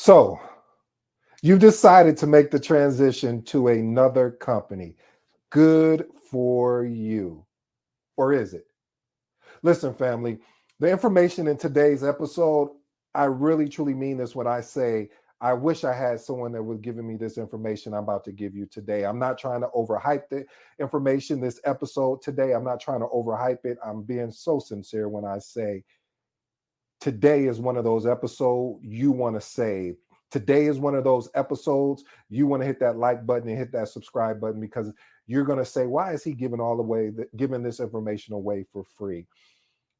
So you've decided to make the transition to another company. Good for you. Or is it? Listen, family, the information in today's episode, I really truly mean this when I say I wish I had someone that was giving me this information I'm about to give you today. I'm not trying to overhype the information, this episode today. I'm not trying to overhype it. I'm being so sincere when I say today is one of those episodes you want to save. Today is one of those episodes you want to hit that like button and hit that subscribe button because you're going to say, why is he giving this information away for free?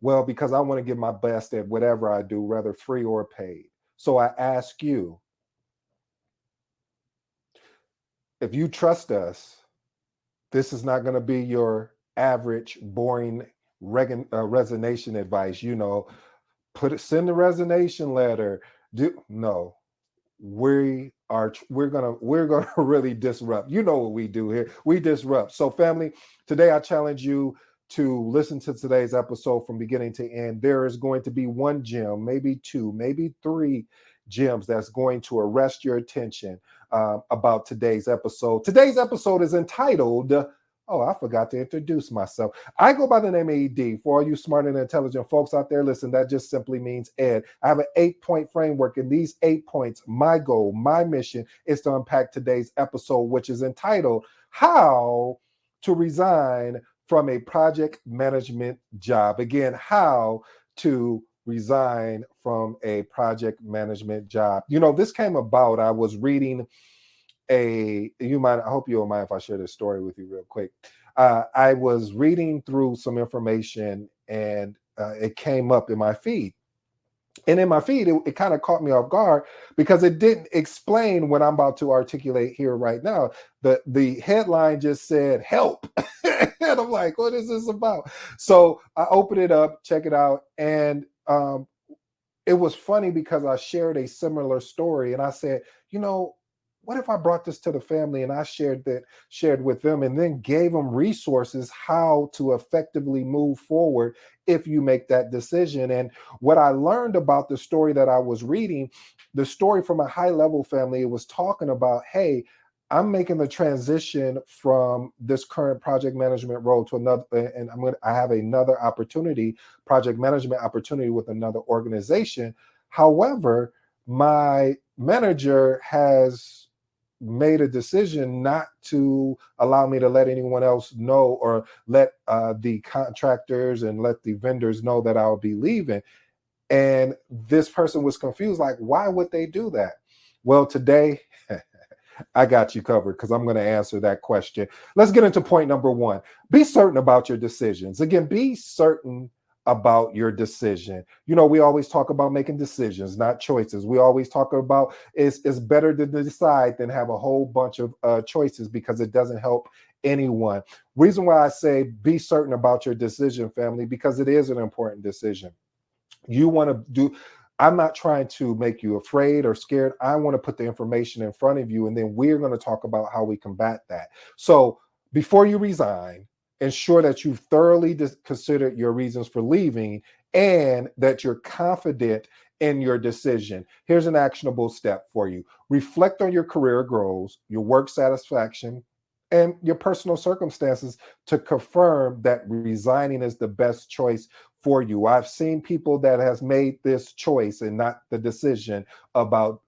Well, because I want to give my best at whatever I do, whether free or paid. So I ask you, if you trust us, this is not going to be your average, boring resignation advice. Send a resignation letter. No, we're gonna really disrupt. You know what we do here? We disrupt. So, family, today I challenge you to listen to today's episode from beginning to end. There is going to be one gem, maybe two, maybe three gems that's going to arrest your attention about today's episode. Today's episode is entitled. Oh, I forgot to introduce myself. I go by the name of ED. For all you smart and intelligent folks out there, listen, that just simply means Ed. I have an 8-point framework, and these 8 points, my goal, my mission is to unpack today's episode, which is entitled How to Resign from a Project Management Job. Again, how to resign from a project management job. This came about. I was reading I hope you don't mind if I share this story with you real quick. I was reading through some information and it came up in my feed. And in my feed, it kind of caught me off guard because it didn't explain what I'm about to articulate here right now. The headline just said help. And I'm like, what is this about? So I opened it up, check it out. And it was funny because I shared a similar story and I said, what if I brought this to the family and I shared with them and then gave them resources how to effectively move forward if you make that decision. And what I learned about the story that I was reading, the story from a high level family, it was talking about, hey, I'm making the transition from this current project management role to another, and I have another opportunity, project management opportunity with another organization. However, my manager has made a decision not to allow me to let anyone else know or let the contractors and let the vendors know that I'll be leaving. And this person was confused, like, why would they do that? Well, today, I got you covered because I'm going to answer that question. Let's get into point number one. Be certain about your decisions. Again, be certain about your decision. We always talk about making decisions, not choices. We always talk about it's better to decide than have a whole bunch of choices because it doesn't help anyone. Reason why I say be certain about your decision, family, because it is an important decision. You want to do. I'm not trying to make you afraid or scared. I want to put the information in front of you, and then we're going to talk about how we combat that. So before you resign, ensure that you've thoroughly considered your reasons for leaving and that you're confident in your decision. Here's an actionable step for you. Reflect on your career goals, your work satisfaction, and your personal circumstances to confirm that resigning is the best choice for you. I've seen people that has made this choice and not the decision about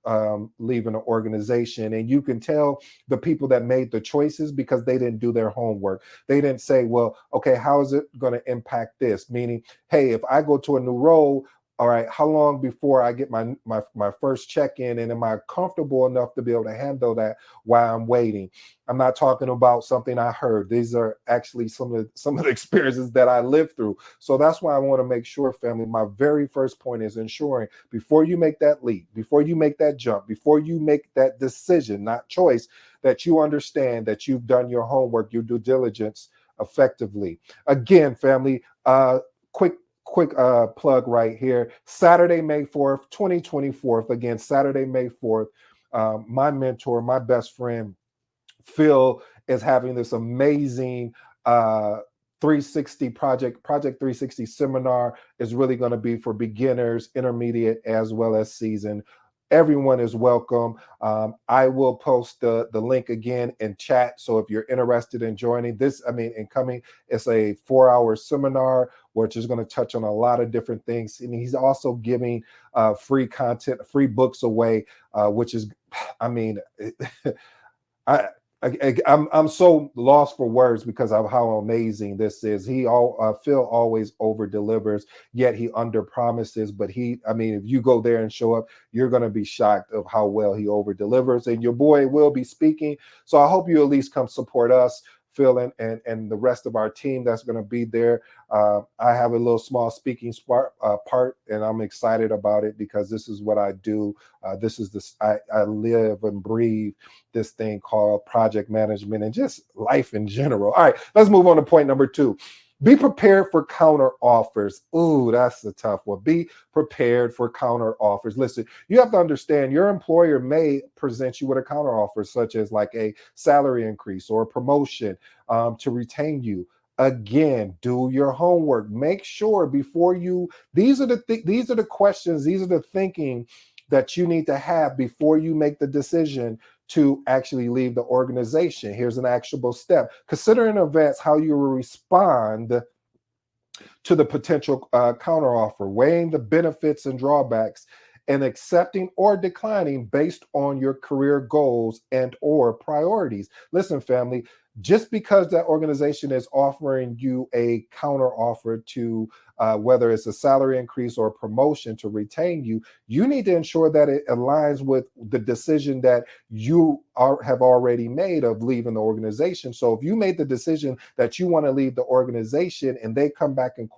leaving an organization. And you can tell the people that made the choices because they didn't do their homework. They didn't say, well, okay, how is it going to impact this? Meaning, hey, if I go to a new role, all right, how long before I get my first check-in, and am I comfortable enough to be able to handle that while I'm waiting? I'm not talking about something I heard. These are actually some of the experiences that I lived through. So that's why I want to make sure, family, my very first point is ensuring before you make that leap, before you make that jump, before you make that decision, not choice, that you understand that you've done your homework, your due diligence effectively. Again, family, quick plug right here. Saturday, May 4th, 2024. Again, Saturday, May 4th. My mentor, my best friend, Phil, is having this amazing 360 project 360 seminar. Is really going to be for beginners, intermediate, as well as seasoned. Everyone is welcome. I will post the link again in chat. So if you're interested in joining this, I mean, in coming, it's a 4-hour seminar which is going to touch on a lot of different things. And he's also giving free content, free books away, which is, I mean, I, I'm so lost for words because of how amazing this is. Phil always over delivers, yet he under promises. But I mean, if you go there and show up, you're going to be shocked of how well he over delivers. And your boy will be speaking, so I hope you at least come support us, Phil, and the rest of our team that's going to be there. I have a little small speaking part, and I'm excited about it because this is what I do. This is this I live and breathe this thing called project management and just life in general. All right, let's move on to point number 2. Be prepared for counter offers. Ooh, that's a tough one. Be prepared for counter offers. Listen, you have to understand your employer may present you with a counter offer, such as like a salary increase or a promotion to retain you. Again, do your homework. Make sure before you. These are the questions. These are the thinking that you need to have before you make the decision to actually leave the organization. Here's an actionable step. Consider in advance how you will respond to the potential counteroffer, weighing the benefits and drawbacks, and accepting or declining based on your career goals and or priorities. Listen, family, just because that organization is offering you a counter offer to whether it's a salary increase or a promotion to retain you, you need to ensure that it aligns with the decision that have already made of leaving the organization. So if you made the decision that you want to leave the organization and they come back and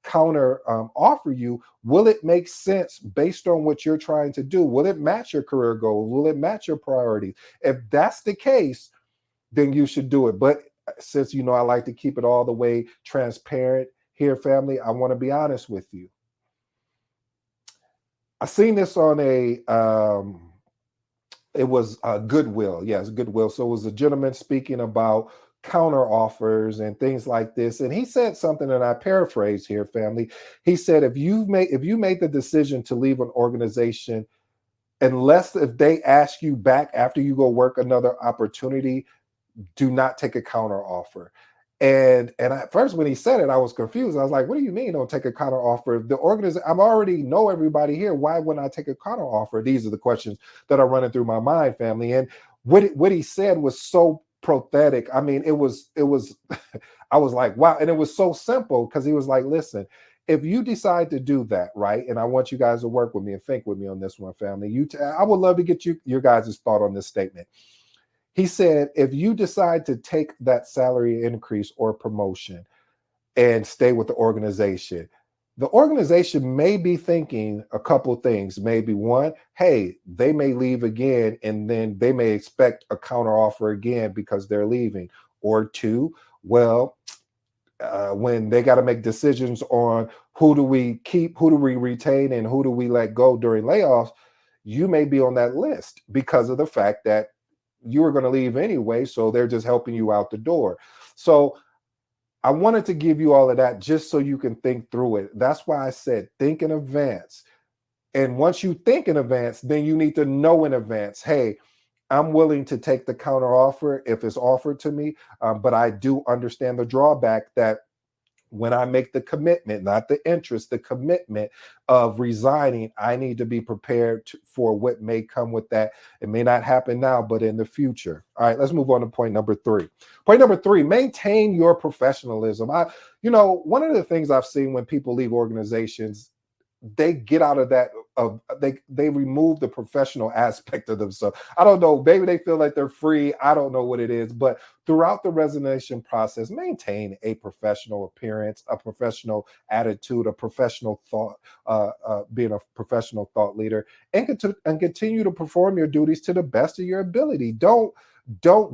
counter offer you, will it make sense based on what you're trying to do? Will it match your career goals? Will it match your priorities? If that's the case, then you should do it. But since I like to keep it all the way transparent here, family, I want to be honest with you. I seen this on it was Goodwill. Yes, Goodwill. So it was a gentleman speaking about counter offers and things like this. And he said something, and I paraphrase here, family. He said, if you made the decision to leave an organization, unless if they ask you back after you go work another opportunity, do not take a counter offer. And at first when he said it, I was confused. I was like, what do you mean don't take a counter offer? The organization, I'm already know everybody here. Why wouldn't I take a counter offer? These are the questions that are running through my mind, family. And what he said was so prophetic. I mean, it was I was like, wow. And it was so simple because he was like, listen, if you decide to do that, right? And I want you guys to work with me and think with me on this one, family. I would love to get your guys' thought on this statement. He said, if you decide to take that salary increase or promotion and stay with the organization may be thinking a couple things. Maybe one, hey, they may leave again, and then they may expect a counter offer again because they're leaving. Or two, well, when they got to make decisions on who do we keep, who do we retain, and who do we let go during layoffs, you may be on that list because of the fact that you were going to leave anyway, so they're just helping you out the door. So I wanted to give you all of that just so you can think through it. That's why I said think in advance. And once you think in advance, then you need to know in advance, hey, I'm willing to take the counter offer if it's offered to me, but I do understand the drawback that when I make the commitment, not the interest, the commitment of resigning, I need to be prepared for what may come with that. It may not happen now, but in the future. All right, let's move on to point number 3. Point number 3, maintain your professionalism. One of the things I've seen when people leave organizations, they get out of that they remove the professional aspect of themselves. I don't know, maybe they feel like they're free. I don't know what it is, but throughout the resignation process, maintain a professional appearance, a professional attitude, a professional thought, being a professional thought leader, and continue to perform your duties to the best of your ability. Don't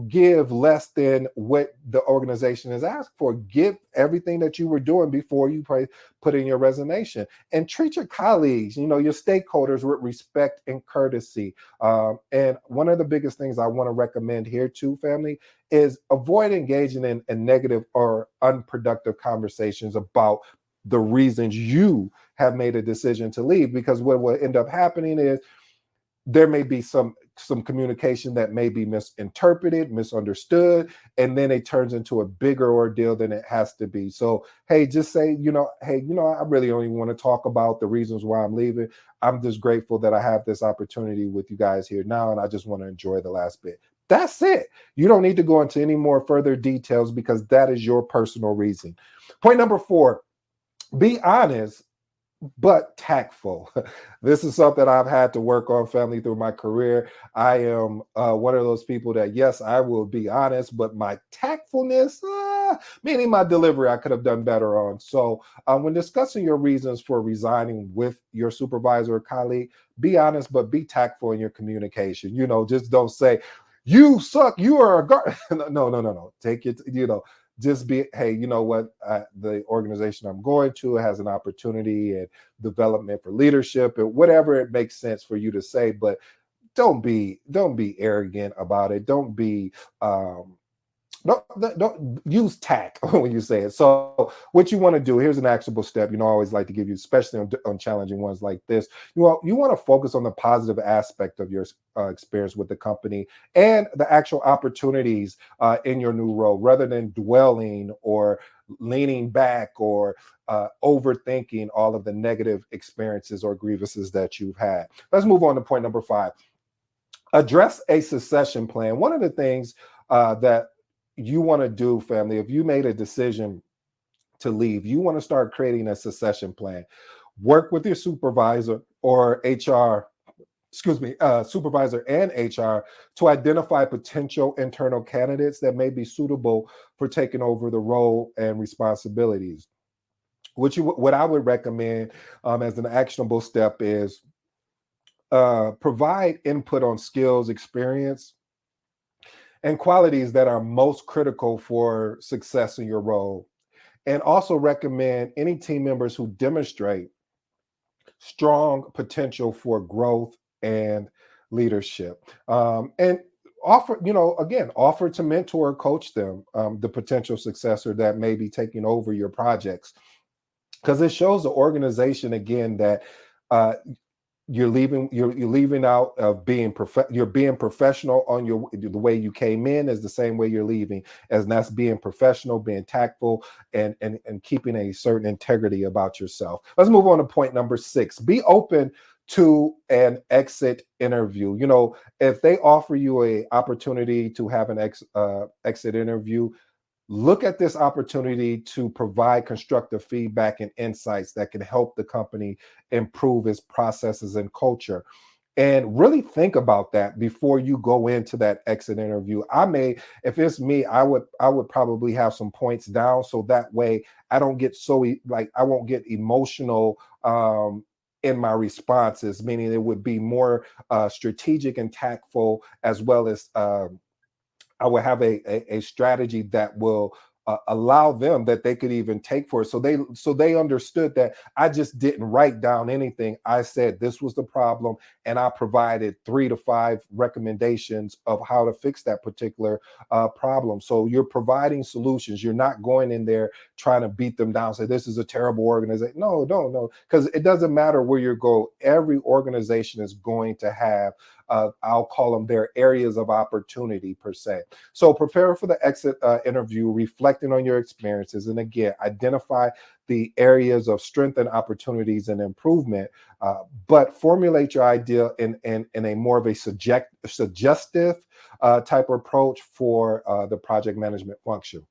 give less than what the organization has asked for. Give everything that you were doing before you put in your resignation, and treat your colleagues, your stakeholders, with respect and courtesy. And one of the biggest things I want to recommend here too, family, is avoid engaging in negative or unproductive conversations about the reasons you have made a decision to leave, because what will end up happening is there may be some communication that may be misinterpreted, misunderstood, and then it turns into a bigger ordeal than it has to be. So, hey, just say, hey, I really don't even want to talk about the reasons why I'm leaving. I'm just grateful that I have this opportunity with you guys here now, and I just want to enjoy the last bit. That's it. You don't need to go into any more further details, because that is your personal reason. Point number 4, be honest but tactful. This is something I've had to work on, family, through my career. I am one of those people that, yes, I will be honest, but my tactfulness, meaning my delivery, I could have done better on. So when discussing your reasons for resigning with your supervisor or colleague, be honest, but be tactful in your communication. Just don't say, you suck, you are a no. Take it, just be, hey, you know what, the organization I'm going to has an opportunity and development for leadership, and whatever it makes sense for you to say, but don't be arrogant about it. Don't use tact when you say it. So what you want to do, here's an actionable step. I always like to give you, especially on challenging ones like this. You want to focus on the positive aspect of your experience with the company and the actual opportunities in your new role, rather than dwelling or leaning back or overthinking all of the negative experiences or grievances that you've had. Let's move on to point number 5. Address a succession plan. One of the things that you want to do, family, if you made a decision to leave, you want to start creating a succession plan. Work with your supervisor or HR, supervisor and HR, to identify potential internal candidates that may be suitable for taking over the role and responsibilities. What I would recommend as an actionable step is provide input on skills, experience, and qualities that are most critical for success in your role. And also recommend any team members who demonstrate strong potential for growth and leadership. And offer to mentor or coach them, the potential successor that may be taking over your projects, because it shows the organization again that uh, you're leaving out of you're being professional on the way you came in is the same way you're leaving, as that's being professional, being tactful, and keeping a certain integrity about yourself. Let's move on to point number 6. Be open to an exit interview. If they offer you a opportunity to have an exit interview, look at this opportunity to provide constructive feedback and insights that can help the company improve its processes and culture. And really think about that before you go into that exit interview. If it's me, I would probably have some points down, so that way I don't get I won't get emotional in my responses, meaning it would be more strategic and tactful, as well as I will have a strategy that will allow them that they could even take for it. So they understood that I just didn't write down anything. I said this was the problem, and I provided 3 to 5 recommendations of how to fix that particular problem. So you're providing solutions. You're not going in there trying to beat them down, say this is a terrible organization. No, because it doesn't matter where you go. Every organization is going to have I'll call them their areas of opportunity per se. So prepare for the exit interview, reflecting on your experiences, and again, identify the areas of strength and opportunities and improvement. But formulate your idea in a more of a suggestive type of approach for the project management function.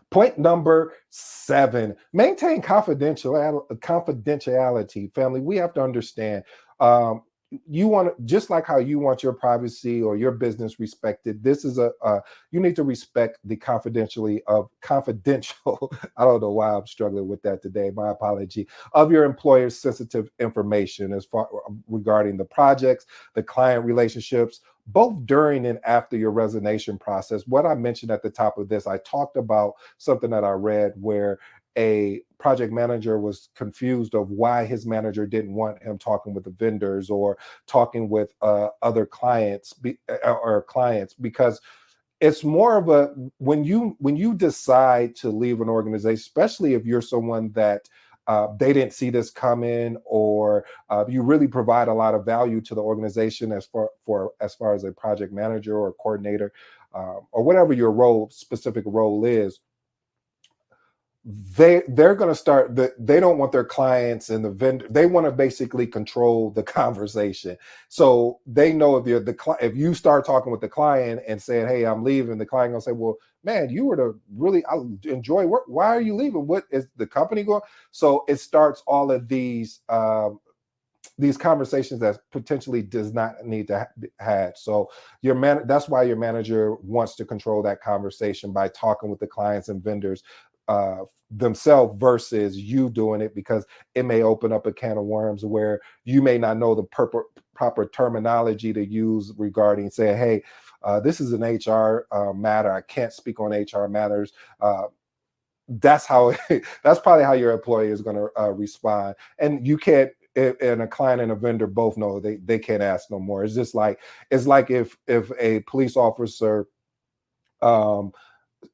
Point number 7, maintain confidentiality. Family, we have to understand, you want just like how you want your privacy or your business respected. This is you need to respect the confidential. I don't know why I'm struggling with that today. My apology. Of your employer's sensitive information as far regarding the projects, the client relationships, both during and after your resignation process. What I mentioned at the top of this, I talked about something that I read where a project manager was confused of why his manager didn't want him talking with the vendors or talking with other clients because it's more of a when you decide to leave an organization, especially if you're someone that they didn't see this coming, or you really provide a lot of value to the organization as far as a project manager or coordinator, or whatever your specific role is. They're going to start they don't want their clients and the vendor, they want to basically control the conversation. So they know if if you start talking with the client and saying, hey, I'm leaving, the client gonna say, well, man, you were the really, I enjoy work, why are you leaving, what is the company going? So it starts all of these conversations that potentially does not need to be had. So that's why your manager wants to control that conversation by talking with the clients and vendors themselves versus you doing it, because it may open up a can of worms where you may not know the proper terminology to use regarding saying, hey, this is an HR matter, I can't speak on HR matters. That's probably how your employee is going to respond. And you can't, and a client and a vendor both know they can't ask no more. It's like if a police officer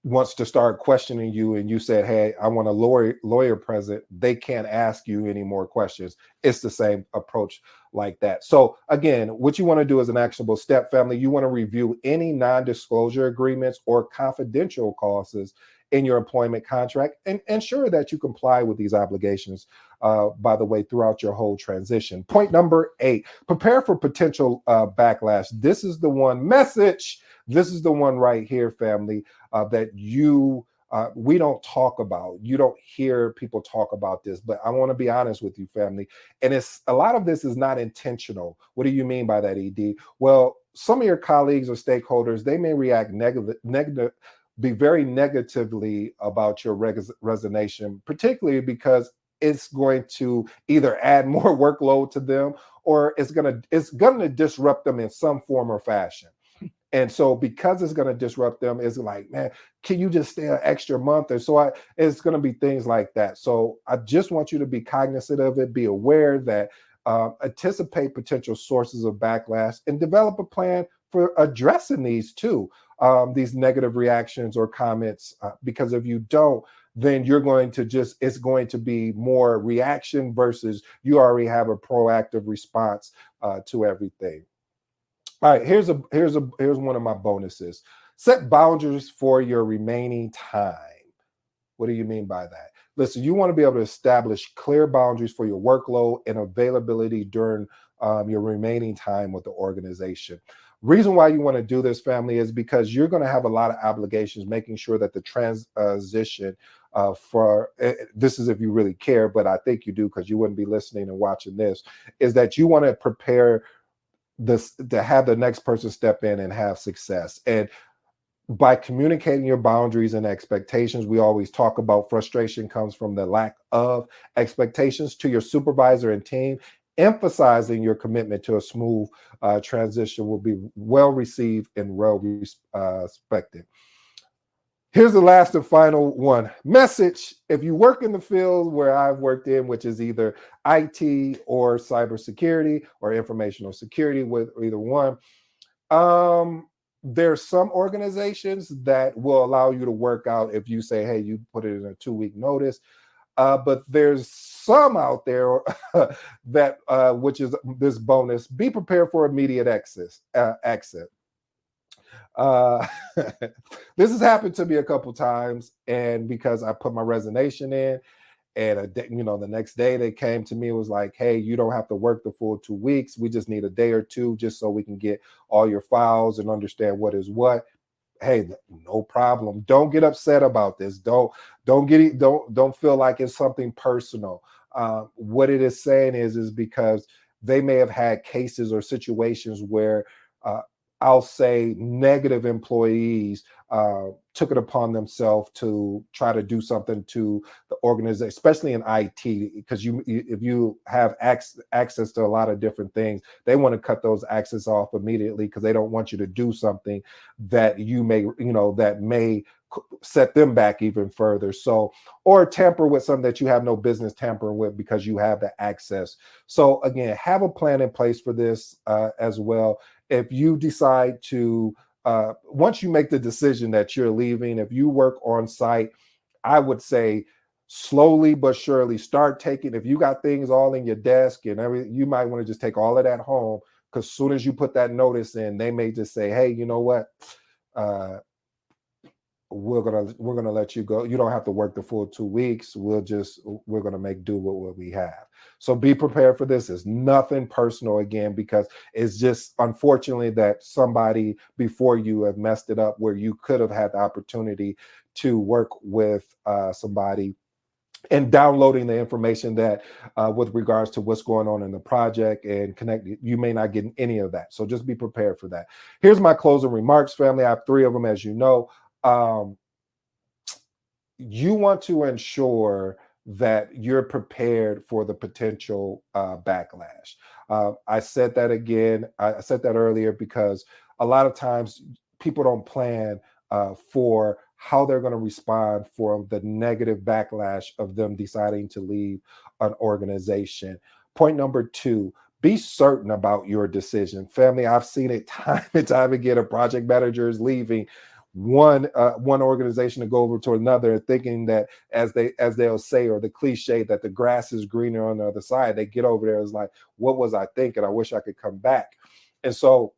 wants to start questioning you and you said, hey, I want a lawyer present, they can't ask you any more questions. It's the same approach like that. So again, what you want to do as an actionable step, family, you want to review any non-disclosure agreements or confidential clauses in your employment contract and ensure that you comply with these obligations, by the way, throughout your whole transition. Point number 8, prepare for potential backlash. This is the one message. This is the one right here, family, that we don't talk about. You don't hear people talk about this, but I want to be honest with you, family. And a lot of this is not intentional. What do you mean by that, ED? Well, some of your colleagues or stakeholders, they may react be very negatively about your resignation, particularly because it's going to either add more workload to them, or it's gonna disrupt them in some form or fashion. And so because it's going to disrupt them, it's like, man, can you just stay an extra month? Or so it's going to be things like that. So I just want you to be cognizant of it, be aware that anticipate potential sources of backlash and develop a plan for addressing these too, these negative reactions or comments, because if you don't, then it's going to be more reaction versus you already have a proactive response to everything. All right, here's one of my bonuses. Set boundaries for your remaining time. What do you mean by that? Listen, you want to be able to establish clear boundaries for your workload and availability during your remaining time with the organization. Reason why you want to do this, family, is because you're going to have a lot of obligations, making sure that the transition this is if you really care, but I think you do because you wouldn't be listening and watching this, is that you want to prepare this to have the next person step in and have success. And by communicating your boundaries and expectations, we always talk about frustration comes from the lack of expectations to your supervisor and team. Emphasizing your commitment to a smooth transition will be well received and well respected. Here's the last and final one. Message. If you work in the field where I've worked in, which is either IT or cybersecurity or informational security, with either one, there's some organizations that will allow you to work out if you say, hey, you put it in a 2-week notice. But there's some out there that, which is this bonus, be prepared for immediate exit. This has happened to me a couple times, and because I put my resignation in, and the next day they came to me and was like, hey, you don't have to work the full 2 weeks. We just need a day or two just so we can get all your files and understand what is what. Hey, no problem. Don't get upset about this. Don't feel like it's something personal. What it is saying is because they may have had cases or situations where I'll say negative employees took it upon themselves to try to do something to the organization, especially in IT, because if you have access to a lot of different things, they want to cut those access off immediately because they don't want you to do something that that may set them back even further. So, or tamper with something that you have no business tampering with because you have the access. So again, have a plan in place for this as well. If you decide to, once you make the decision that you're leaving, if you work on site, I would say slowly but surely start taking, if you got things all in your desk and everything, you might want to just take all of that home, because as soon as you put that notice in, they may just say, hey, you know what, uh, we're gonna let you go. You don't have to work the full 2 weeks. We're gonna make do with what we have. So be prepared for this. It's nothing personal, again, because it's just unfortunately that somebody before you have messed it up, where you could have had the opportunity to work with somebody and downloading the information that with regards to what's going on in the project and connect. You may not get any of that, so just be prepared for that. Here's my closing remarks, family. I have 3 of them, as you know. um, you want to ensure that you're prepared for the potential backlash. I said that again. I said that earlier because a lot of times people don't plan for how they're going to respond from the negative backlash of them deciding to leave an organization. Point number 2, be certain about your decision. Family, I've seen it time and time again of project managers leaving one organization to go over to another, thinking that as they'll say, or the cliche that the grass is greener on the other side. They get over there, it's like, what was I thinking? I wish I could come back. And so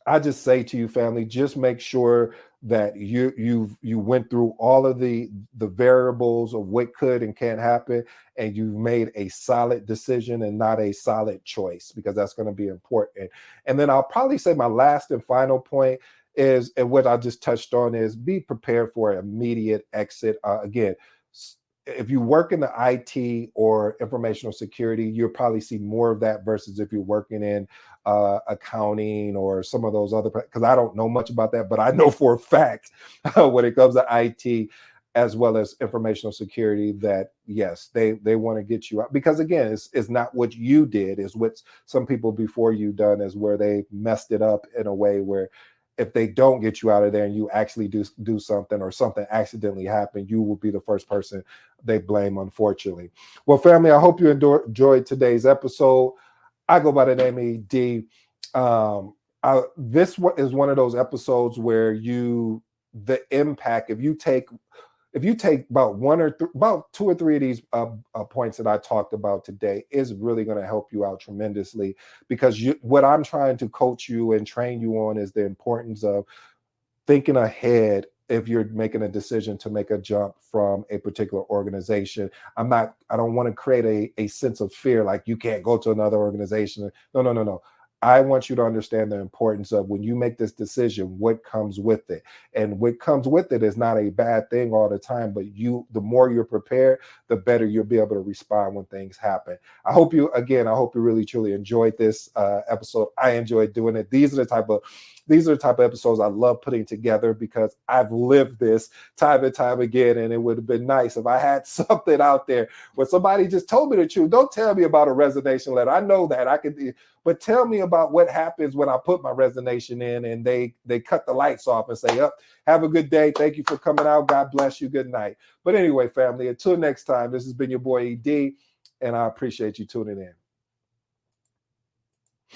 I just say to you, family, just make sure that you went through all of the variables of what could and can't happen, and you've made a solid decision and not a solid choice, because that's going to be important. And then I'll probably say my last and final point is, and what I just touched on, is be prepared for an immediate exit. Again, if you work in the IT or informational security, you'll probably see more of that versus if you're working in accounting or some of those other, because I don't know much about that, but I know for a fact when it comes to IT as well as informational security, that yes, they want to get you out, because again, it's not what you did, it's what some people before you done, is where they messed it up in a way where if they don't get you out of there and you actually do something, or something accidentally happened, you will be the first person they blame, unfortunately. Well, family, I hope you enjoyed today's episode. I go by the name of D. This is one of those episodes where the impact, if you take about about 2 or 3 of these points that I talked about today, is really going to help you out tremendously, because what I'm trying to coach you and train you on is the importance of thinking ahead if you're making a decision to make a jump from a particular organization. I don't want to create a sense of fear, like you can't go to another organization. No, no, no, no. I want you to understand the importance of, when you make this decision, what comes with it. And what comes with it is not a bad thing all the time, but the more you're prepared, the better you'll be able to respond when things happen. I hope you really truly enjoyed this episode. I enjoyed doing it. These are the type of episodes I love putting together, because I've lived this time and time again. And it would have been nice if I had something out there where somebody just told me the truth. Don't tell me about a resignation letter. I know that I could, but tell me about what happens when I put my resignation in and they cut the lights off and say, "Up, have a good day. Thank you for coming out. God bless you. Good night." But anyway, family, until next time, this has been your boy ED, and I appreciate you tuning in.